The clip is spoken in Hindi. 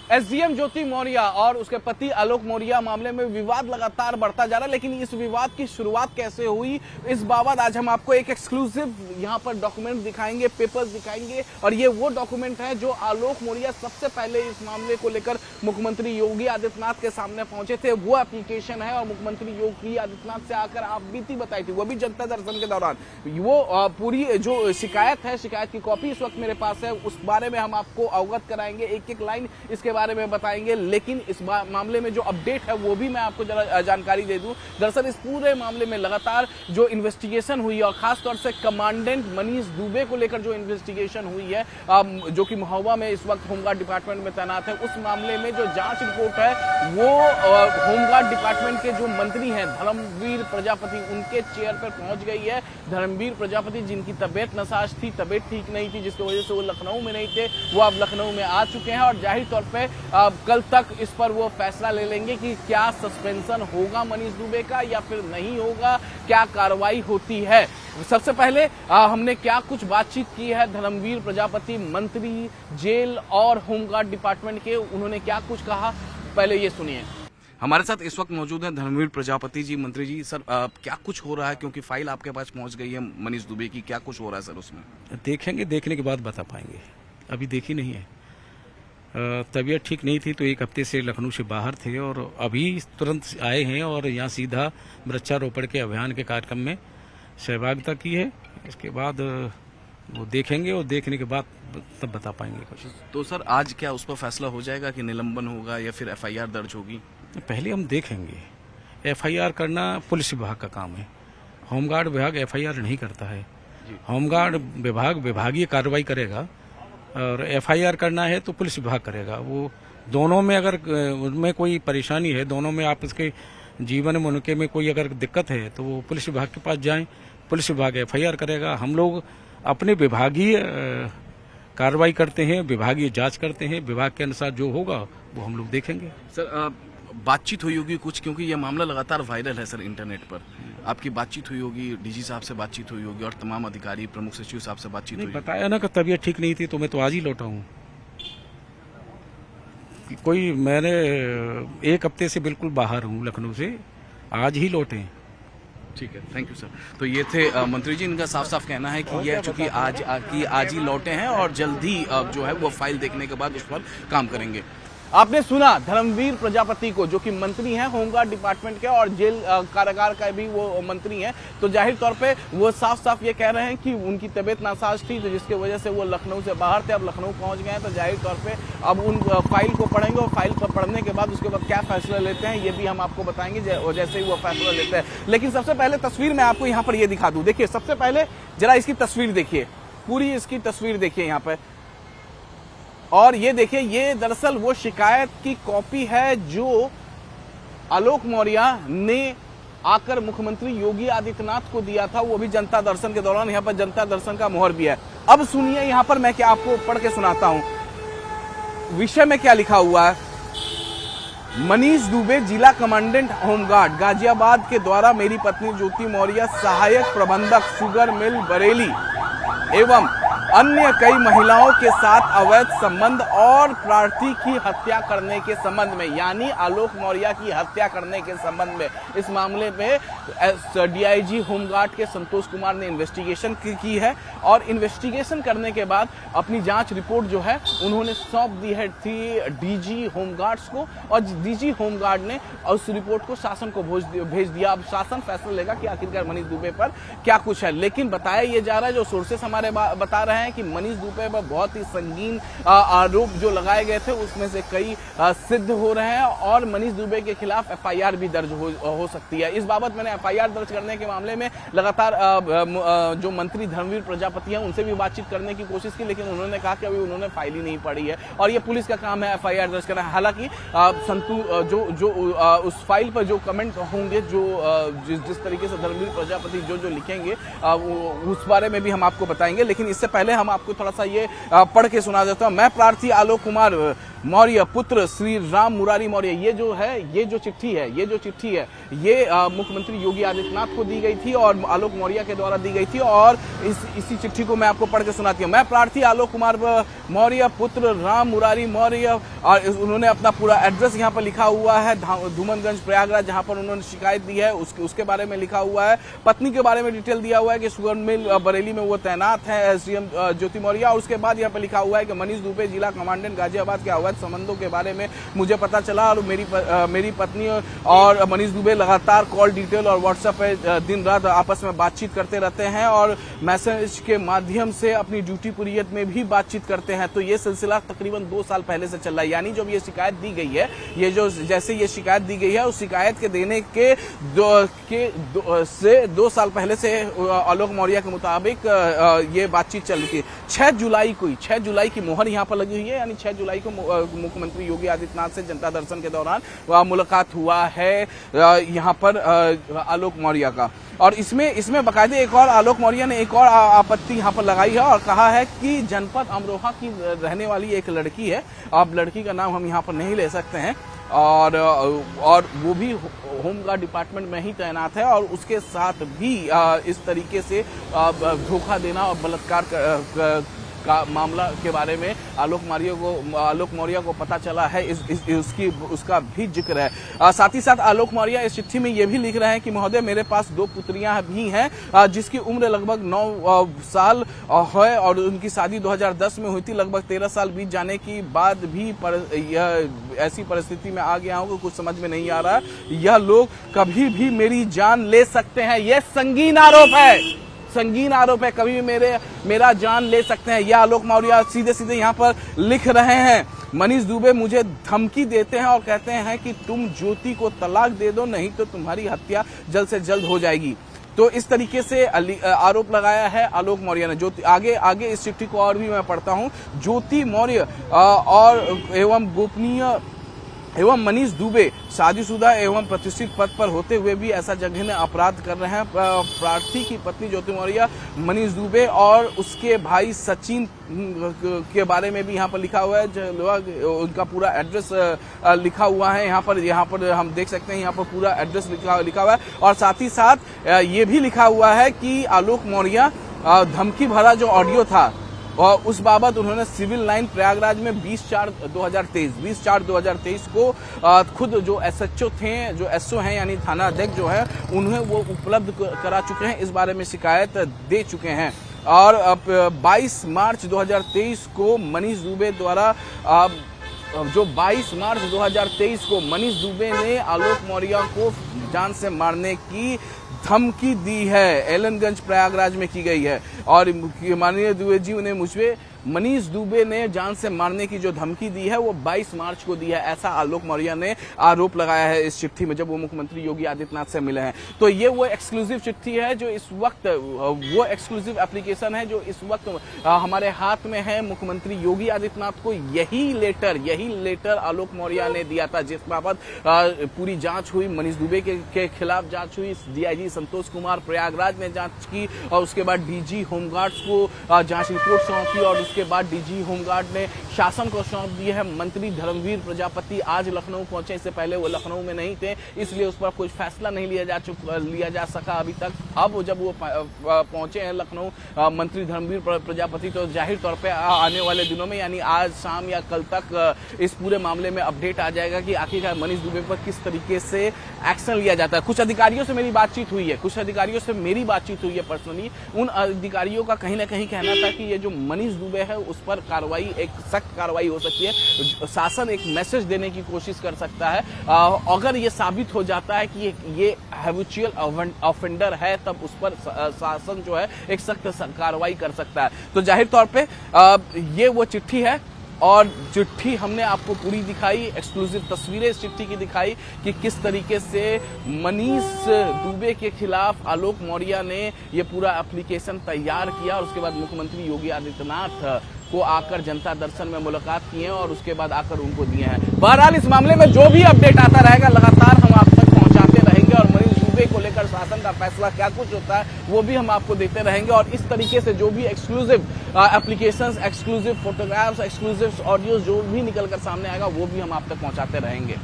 एसडीएम ज्योति मौर्य और उसके पति आलोक मौर्य मामले में विवाद लगातार बढ़ता जा रहा है, लेकिन इस विवाद की शुरुआत कैसे हुई इस बाबत आज हम आपको एक एक्सक्लूसिव यहां पर डॉक्यूमेंट दिखाएंगे, पेपर्स दिखाएंगे। और ये वो डॉक्यूमेंट है जो आलोक मौर्य सबसे पहले इस मामले को लेकर मुख्यमंत्री योगी आदित्यनाथ के सामने पहुंचे थे। वो एप्लीकेशन है और मुख्यमंत्री योगी आदित्यनाथ से आकर आप बीती बताई थी, वो भी जनता दर्शन के दौरान। वो पूरी जो शिकायत है, शिकायत की कॉपी इस वक्त मेरे पास है, उस बारे में हम आपको अवगत कराएंगे, एक एक लाइन इसके बारे में बताएंगे। लेकिन इस मामले में जो अपडेट है वो भी मैं आपको जरा जानकारी दे दूं। दरअसल इस पूरे मामले में लगातार जो इन्वेस्टिगेशन हुई है और खासतौर से कमांडेंट मनीष दुबे को लेकर जो इन्वेस्टिगेशन हुई है, जो कि महोबा में इस वक्त होमगार्ड डिपार्टमेंट में तैनात है, उस मामले में जो जांच रिपोर्ट है वो होमगार्ड डिपार्टमेंट के जो मंत्री हैं धर्मवीर प्रजापति, उनके चेयर पर पहुंच गई है। धर्मवीर प्रजापति जिनकी तबियत नसाज थी, तबियत ठीक नहीं थी, जिसकी वजह से वो लखनऊ में नहीं थे, वो अब लखनऊ में आ चुके हैं और जाहिर तौर पे कल तक इस पर वो फैसला ले लेंगे कि क्या सस्पेंशन होगा मनीष दुबे का या फिर नहीं होगा, क्या कार्रवाई होती है। सबसे पहले हमने क्या कुछ बातचीत की है धर्मवीर प्रजापति, मंत्री जेल और होमगार्ड डिपार्टमेंट के, उन्होंने क्या कुछ कहा, पहले ये सुनिए। हमारे साथ इस वक्त मौजूद हैं धर्मवीर प्रजापति जी। मंत्री जी, सर क्या कुछ हो रहा है, क्योंकि फाइल आपके पास पहुंच गई है मनीष दुबे की, क्या कुछ हो रहा है सर उसमें? देखेंगे, देखने के बाद बता पाएंगे, अभी देखी नहीं है। तबीयत ठीक नहीं थी तो एक हफ्ते से लखनऊ से बाहर थे और अभी तुरंत आए हैं और यहाँ सीधा वृक्षारोपण के अभियान के कार्यक्रम में सहभागिता की है। इसके बाद वो देखेंगे और देखने के बाद तब बता पाएंगे कुछ। तो सर आज क्या उस पर फैसला हो जाएगा कि निलंबन होगा या फिर एफआईआर दर्ज होगी? पहले हम देखेंगे। एफआईआर करना पुलिस विभाग का काम है, होमगार्ड विभाग एफआईआर नहीं करता है। होमगार्ड विभाग विभागीय कार्रवाई करेगा और एफआईआर करना है तो पुलिस विभाग करेगा। वो दोनों में अगर उनमें कोई परेशानी है, दोनों में आपस के जीवन में उनके में कोई अगर दिक्कत है तो वो पुलिस विभाग के पास जाएं, पुलिस विभाग एफआईआर करेगा। हम लोग अपने विभागीय कार्रवाई करते हैं, विभागीय जांच करते हैं, विभाग के अनुसार जो होगा वो हम लोग देखेंगे। सर बातचीत हुई होगी कुछ, क्योंकि ये मामला लगातार वायरल है सर इंटरनेट पर, आपकी बातचीत हुई होगी, डीजी साहब से बातचीत हुई होगी और तमाम अधिकारी, प्रमुख सचिव साहब से बातचीत हुई? बताया ना कि तबीयत ठीक नहीं थी तो मैं तो आज ही लौटा हूँ। मैंने एक हफ्ते से बिल्कुल बाहर हूँ लखनऊ से, आज ही लौटे। ठीक है, थैंक यू सर। तो ये थे मंत्री जी, इनका साफ साफ कहना है कि ये चूंकि आज ही लौटे हैं और जल्दी जो है वो फाइल देखने के बाद उस पर काम करेंगे। आपने सुना धर्मवीर प्रजापति को, जो कि मंत्री हैं होमगार्ड डिपार्टमेंट के और जेल कारागार का भी वो मंत्री हैं। तो जाहिर तौर पे वो साफ साफ ये कह रहे हैं कि उनकी तबीयत नासाज थी, तो जिसकी वजह से वो लखनऊ से बाहर थे, अब लखनऊ पहुंच गए हैं। तो जाहिर तौर पे अब उन फाइल को पढ़ेंगे और फाइल पर पढ़ने के बाद उसके बाद क्या फैसला लेते हैं ये भी हम आपको बताएंगे जैसे ही वो फैसला लेते हैं। लेकिन सबसे पहले तस्वीर मैं आपको यहाँ पर ये दिखा दूं। देखिए, सबसे पहले जरा इसकी तस्वीर देखिए, पूरी इसकी तस्वीर देखिए यहाँ पे, और ये देखिए, ये दरअसल वो शिकायत की कॉपी है जो आलोक मौर्य ने आकर मुख्यमंत्री योगी आदित्यनाथ को दिया था, वो भी जनता दर्शन के दौरान। यहाँ पर जनता दर्शन का मोहर भी है। अब सुनिए यहाँ पर मैं क्या आपको पढ़ के सुनाता हूं, विषय में क्या लिखा हुआ है। मनीष दुबे, जिला कमांडेंट होमगार्ड गाजियाबाद के द्वारा मेरी पत्नी ज्योति मौर्य, सहायक प्रबंधक शुगर मिल बरेली एवं अन्य कई महिलाओं के साथ अवैध संबंध और प्रार्थी की हत्या करने के संबंध में, यानी आलोक मौर्य की हत्या करने के संबंध में इस मामले में डीआईजी होमगार्ड के संतोष कुमार ने इन्वेस्टिगेशन की है और इन्वेस्टिगेशन करने के बाद अपनी जांच रिपोर्ट जो है उन्होंने सौंप दी है थी डीजी होमगार्ड्स को, और डीजी होमगार्ड ने उस रिपोर्ट को शासन को भेज दिया। अब शासन फैसला लेगा कि आखिरकार मनीष दुबे पर क्या कुछ है। लेकिन बताया ये जा रहा है, जो सोर्सेस हमारे बता रहे हैं कि मनीष दुबे पर बहुत ही संगीन आरोप जो लगाए गए थे उसमें से कई सिद्ध हो रहे हैं और मनीष दुबे के खिलाफ एफआईआर भी दर्ज हो सकती है। इस बाबत मैंने एफआईआर दर्ज करने के मामले में लगातार जो मंत्री धर्मवीर प्रजापति हैं उनसे भी बातचीत करने की कोशिश की, लेकिन उन्होंने कहा कि अभी उन्होंने फाइल ही नहीं पढ़ी है और ये पुलिस का काम है एफआईआर दर्ज करना। हालांकि जो उस फाइल पर जो कमेंट होंगे, जिस तरीके से धर्मवीर प्रजापति जो लिखेंगे उस बारे में भी हम आपको बताएंगे। लेकिन इससे पहले हम आपको थोड़ा सा ये पढ़ के सुना देता हूं। मैं प्रार्थी आलोक कुमार मौर्य पुत्र श्री राम मुरारी मौर्य, ये जो चिट्ठी है ये मुख्यमंत्री योगी आदित्यनाथ को दी गई थी और आलोक मौर्य के द्वारा दी गई थी। और इसी चिट्ठी को मैं आपको पढ़ के सुनाती हूँ। मैं प्रार्थी आलोक कुमार मौर्य पुत्र राम मुरारी मौर्य, और उन्होंने अपना पूरा एड्रेस यहाँ पर लिखा हुआ है, धूमनगंज प्रयागराज, जहाँ पर उन्होंने शिकायत दी है उसके बारे में लिखा हुआ है। पत्नी के बारे में डिटेल दिया हुआ है कि शुगर मिल बरेली में वो तैनात है एसडीएम ज्योति मौर्य। और उसके बाद यहाँ पर लिखा हुआ है कि मनीष दुबे जिला कमांडेंट गाजियाबाद के अवैध संबंधों के बारे में मुझे पता चला और मेरी पत्नी और मनीष दुबे लगातार कॉल डिटेल और व्हाट्सएप पे दिन रात आपस में बातचीत करते रहते हैं और मैसेज के माध्यम से अपनी ड्यूटी पीरियड में भी बातचीत करते हैं। तो ये सिलसिला तकरीबन 2 साल पहले से चल रहा है। यानी जब ये शिकायत दी गई है, जैसे ये शिकायत दी गई है, उस शिकायत के देने के 2 साल पहले से आलोक मौर्य के मुताबिक ये बातचीत चल रही थी। 6 जुलाई की मोहर यहाँ पर लगी हुई है, यानी 6 जुलाई को मुख्यमंत्री योगी आदित्यनाथ से जनता दर्शन के दौरान मुलाकात हुआ है यहाँ पर आलोक मौर्य का। और इसमें बाकायदे एक और आलोक मौर्य ने एक और आपत्ति यहाँ पर लगाई है और कहा है कि जनपद अमरोहा की रहने वाली एक लड़की है, अब लड़की का नाम हम यहाँ पर नहीं ले सकते हैं, और वो भी होमगार्ड डिपार्टमेंट में ही तैनात है और उसके साथ भी इस तरीके से धोखा देना और बलात्कार का मामला के बारे में आलोक मौर्य को पता चला है। उसका भी जिक्र है। साथ ही साथ आलोक मौर्य इस चिट्ठी में ये भी लिख रहे हैं कि महोदय मेरे पास 2 पुत्रियां भी हैं जिसकी उम्र लगभग 9 साल है और उनकी शादी 2010 में हुई थी। लगभग 13 साल बीत जाने की बाद भी ऐसी परिस्थिति में आ गया हूं कि कुछ समझ में नहीं आ रहा। यह लोग कभी भी मेरी जान ले सकते हैं। यह संगीन आरोप है, कभी भी मेरा जान ले सकते हैं। यह आलोक मौर्य सीधे यहाँ पर लिख रहे हैं। मनीष दुबे मुझे धमकी देते हैं और कहते हैं कि तुम ज्योति को तलाक दे दो, नहीं तो तुम्हारी हत्या जल्द से जल्द हो जाएगी। तो इस तरीके से आरोप लगाया है आलोक मौर्य ने। ज्योति आगे इस चिट्ठी को और भी मैं पढ़ता हूं। ज्योति मौर्य और एवं गोपनीय एवं मनीष दुबे शादीशुदा एवं प्रतिष्ठित पद पर होते हुए भी ऐसा जघन्य अपराध कर रहे हैं। प्रार्थी की पत्नी ज्योति मौर्य, मनीष दुबे और उसके भाई सचिन के बारे में भी यहाँ पर लिखा हुआ है। उनका पूरा एड्रेस लिखा हुआ है यहाँ पर हम देख सकते हैं। यहाँ पर पूरा एड्रेस लिखा हुआ है और साथ ही साथ ये भी लिखा हुआ है कि आलोक मौर्य धमकी भरा जो ऑडियो था और उस बाबत उन्होंने सिविल लाइन प्रयागराज में 20/4/2023 को खुद जो एसएचओ थे, जो एसओ हैं यानी थाना अध्यक्ष जो है, उन्हें वो उपलब्ध करा चुके हैं। इस बारे में शिकायत दे चुके हैं। और 22 मार्च 2023 को मनीष दुबे द्वारा जो 22 मार्च 2023 को मनीष दुबे ने आलोक मौर्य को जान से मारने की धमकी दी है। एलनगंज प्रयागराज में की गई है और माननीय दुबे जी ने मुझे मनीष दुबे ने जान से मारने की जो धमकी दी है वो 22 मार्च को दी है, ऐसा आलोक मौर्य ने आरोप लगाया है इस चिट्ठी में जब वो मुख्यमंत्री योगी आदित्यनाथ से मिले हैं। तो ये वो एक्सक्लूसिव चिट्ठी है जो इस वक्त, वो एक्सक्लूसिव एप्लीकेशन है जो इस वक्त हमारे हाथ में है। मुख्यमंत्री योगी आदित्यनाथ को यही लेटर आलोक मौर्य ने दिया था, जिस बाबत पूरी जांच हुई। मनीष दुबे के खिलाफ जांच हुई, डीआईजी संतोष कुमार प्रयागराज ने जांच की और उसके बाद डीजी होमगार्ड्स को जांच रिपोर्ट सौंपी और उसके बाद डीजी होमगार्ड ने शासन को सौंप दी है। मंत्री धर्मवीर प्रजापति आज लखनऊ पहुंचे, इससे पहले वो लखनऊ में नहीं थे, इसलिए उस पर कोई फैसला नहीं लिया जा सका अभी तक। अब जब वो पहुंचे हैं लखनऊ मंत्री धर्मवीर प्रजापति, तो जाहिर तौर पे आने वाले दिनों में यानी आज शाम या कल तक इस पूरे मामले में अपडेट आ जाएगा कि आखिरकार मनीष दुबे पर किस तरीके से एक्शन लिया जाता है। कुछ अधिकारियों से मेरी बातचीत हुई है, पर्सनली। उन अधिकारियों का कहीं ना कहीं कहना था कि ये जो मनीष दुबे है उस पर कार्रवाई, एक सख्त कार्रवाई हो सकती है। शासन एक मैसेज देने की कोशिश कर सकता है। अगर ये साबित हो जाता है कि ये हैबिचुअल ऑफेंडर है, तब उस पर शासन जो है एक सख्त कार्रवाई कर सकता है। तो जाहिर तौर पे ये वो चिट्ठी है और चिट्ठी हमने आपको पूरी दिखाई, एक्सक्लूसिव तस्वीरें इस चिट्ठी की दिखाई कि किस तरीके से मनीष दुबे के खिलाफ आलोक मौर्य ने ये पूरा एप्लीकेशन तैयार किया और उसके बाद मुख्यमंत्री योगी आदित्यनाथ को आकर जनता दर्शन में मुलाकात की है और उसके बाद आकर उनको दिए हैं। बहरहाल इस मामले में जो भी अपडेट आता रहेगा लगातार हम आप तक पहुंचाते रहेंगे और मनीष दुबे को लेकर प्रशासन का फैसला क्या कुछ होता है वो भी हम आपको देते रहेंगे। और इस तरीके से जो भी exclusive applications, exclusive photographs, exclusive audios जो भी निकल कर सामने आएगा वो भी हम आप तक पहुंचाते रहेंगे।